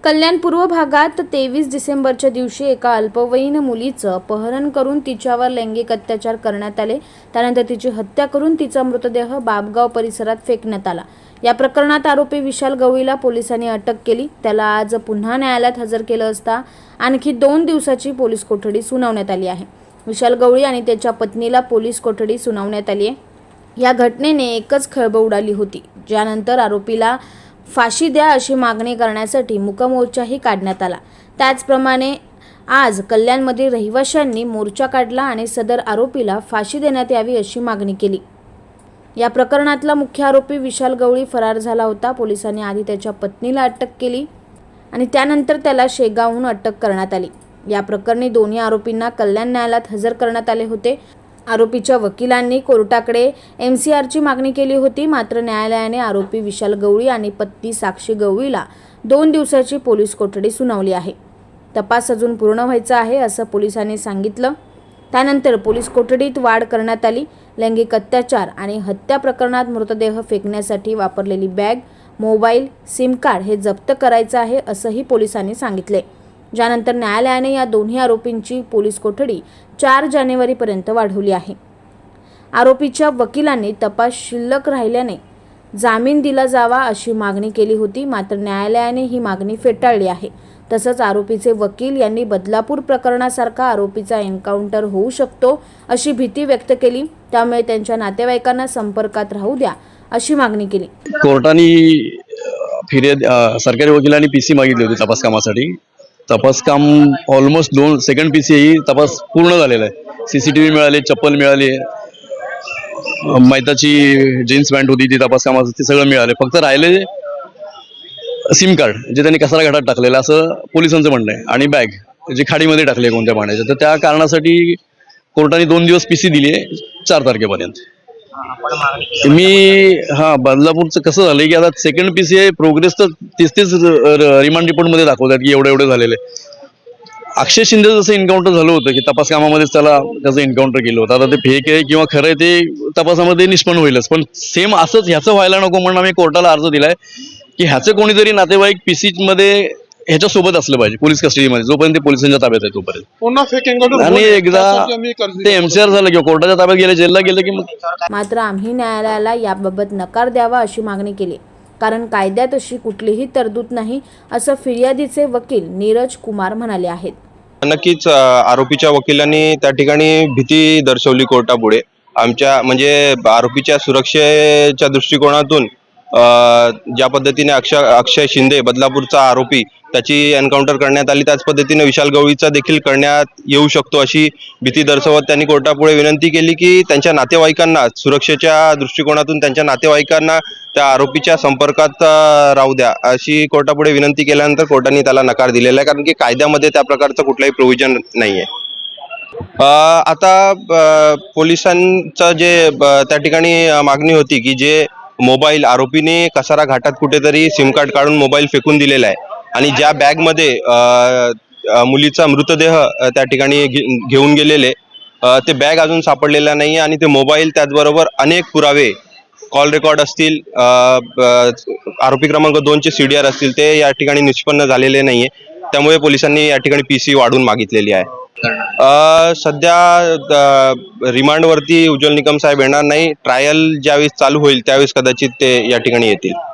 कल्याण पूर्व भागात 23 डिसेंबरच्या दिवशी एका अल्पवयीन मुलीचं अपहरण करून तिच्यावर लैंगिक अत्याचार करण्यात आले। त्यानंतर तिची हत्या करून तिचा मृतदेह बाबगाव परिसरात फेकण्यात आला। या प्रकरणात आरोपी विशाल गवळीला पोलिसांनी अटक केली। त्याला आज पुन्हा न्यायालयात हजर केलं असता आणखी 2 दिवसाची पोलीस कोठडी सुनावण्यात आली आहे। विशाल गवळी आणि त्याच्या पत्नीला पोलीस कोठडी सुनावण्यात आली आहे। या घटनेने एकच खळबळ उडाली होती, ज्यानंतर आरोपीला फाशी द्या अशी मागणी करण्यासाठी मूकमोर्चाही काढण्यात आला। त्याचप्रमाणे आज कल्याणमधील रहिवाशांनी मोर्चा काढला आणि सदर आरोपीला फाशी देण्यात यावी अशी मागणी केली। या प्रकरणातला मुख्य आरोपी विशाल गवळी फरार झाला होता। पोलिसांनी आधी त्याच्या पत्नीला अटक केली आणि त्यानंतर त्याला शेगावहून अटक करण्यात आली। या प्रकरणी दोन्ही आरोपींना कल्याण न्यायालयात हजर करण्यात आले होते। आरोपीच्या वकिलांनी कोर्टाकडे MCRची मागणी केली होती, मात्र न्यायालयाने आरोपी विशाल गवळी आणि पत्नी साक्षी गवळीला 2 दिवसाची पोलीस कोठडी सुनावली आहे। तपास अजून पूर्ण व्हायचा आहे असं पोलिसांनी सांगितलं। त्यानंतर पोलीस कोठडीत वाढ करण्यात आली। लैंगिक अत्याचार आणि हत्या प्रकरणात मृतदेह फेकण्यासाठी वापरलेली बॅग, मोबाईल, सिम कार्ड हे जप्त करायचं आहे असंही पोलिसांनी सांगितले। ज्यानंतर न्यायालयाने या दोन्ही आरोपींची पोलीस कोठडी 4 जानेवारीपर्यंत वाढवली आहे। आरोपीच्या वकिलांनी तपास शिल्लक राहिल्याने जामीन दिला जावा अशी मागणी केली होती, मात्र न्यायालयाने ही मागणी फेटाळली आहे। तसंच आरोपीचे वकील यांनी बदलापूर प्रकरणासारखा आरोपीचा एन्काउंटर होऊ शकतो अशी भीती व्यक्त केली। त्यामुळे त्यांच्या नातेवाईकांना संपर्कात राहू द्या अशी मागणी केली। कोर्टाने सरकारी वकिलांनी PC मागितली होती तपास कामासाठी। तपास काम ऑलमोस्ट 2 सेकंड PC ही तपास पूर्ण झालेला आहे। CCTV मिळाले, चप्पल मिळाली, मैताची जीन्स पॅन्ट होती ती तपास कामाचं, ते सगळं मिळाले। फक्त राहिले सिम कार्ड जे त्यांनी कचरा घाटात टाकलेलं असं पोलिसांचं म्हणणं आहे, आणि बॅग जे खाडीमध्ये टाकले कोणत्या पाण्याच्या। तर त्या कारणासाठी कोर्टाने 2 दिवस PC दिली आहे, 4 तारखेपर्यंत। बदलापूरचं कसं झालंय की आता सेकंड PC आहे, प्रोग्रेस तर 30 रिमांड रिपोर्टमध्ये दाखवतात की एवढे झालेले। अक्षय शिंदे जसं एन्काउंटर झालं होतं की तपास कामामध्येच त्याचं एन्काउंटर केलं होतं। आता ते फेक आहे किंवा खरं आहे ते तपासामध्ये निष्पन्न होईलच, पण सेम असंच ह्याचं व्हायला नको म्हणून आम्ही कोर्टाला अर्ज दिलाय की ह्याचं कोणीतरी नातेवाईक PC मध्ये ह्याच्या सोबत असलं पाहिजे, पोलीस कस्टडीमध्ये, जोपर्यंत ते पोलिसांच्या ताब्यात आहे तोपर्यंत। पुन्हा फेक एन्काउंटर आणि एकदा ते MCR झालं किंवा कोर्टाच्या ताब्यात गेले, जेलला गेले की मग। मात्र आम्ही न्यायालयाला याबाबत नकार द्यावा अशी मागणी केली, कारण कायद्यात अशी कुठलीही तरतूद नाही असं फिर्यादीचे वकील नीरज कुमार म्हणाले आहेत। नक्कीच आरोपीच्या वकिलांनी त्या ठिकाणी भीती दर्शवली कोर्टापुढे। आमच्या म्हणजे आरोपीच्या सुरक्षेच्या दृष्टिकोनातून ज्या पद्धतीने अक्षय शिंदे बदलापूरचा आरोपी त्याची एन्काउंटर करण्यात आली, त्याच पद्धतीने विशाल गवळीचा देखील करण्यात येऊ शकतो अशी भीती दर्शवत त्यांनी कोर्टापुढे विनंती केली की त्यांच्या नातेवाईकांना, सुरक्षेच्या दृष्टिकोनातून त्यांच्या नातेवाईकांना त्या आरोपीच्या संपर्कात राहू द्या अशी कोर्टापुढे विनंती केल्यानंतर कोर्टाने त्याला नकार दिलेला आहे, कारण की कायद्यामध्ये त्या प्रकारचं कुठलंही प्रोव्हिजन नाही आहे। आता पोलिसांचं जे त्या ठिकाणी मागणी होती की जे मोबाईल आरोपीने कसारा घाटात कुठेतरी सिम कार्ड काढून मोबाईल फेकून दिलेला आहे, आणि ज्या बॅगमध्ये मुलीचा मृतदेह त्या ठिकाणी घेऊन गेलेले ते बॅग अजून सापडलेला नाही, आणि ते मोबाईल त्याचबरोबर अनेक पुरावे, कॉल रेकॉर्ड असतील, आरोपी क्रमांक 2चे CDR असतील, ते या ठिकाणी निष्पन्न झालेले नाहीये। त्यामुळे पोलिसांनी या ठिकाणी PC वाढून मागितलेली आहे। सध्या रिमांडवरती उज्ज्वल निकम साहेब येणार नाही, ट्रायल ज्यावेळेस चालू होईल त्यावेळेस कदाचित ते या ठिकाणी येतील।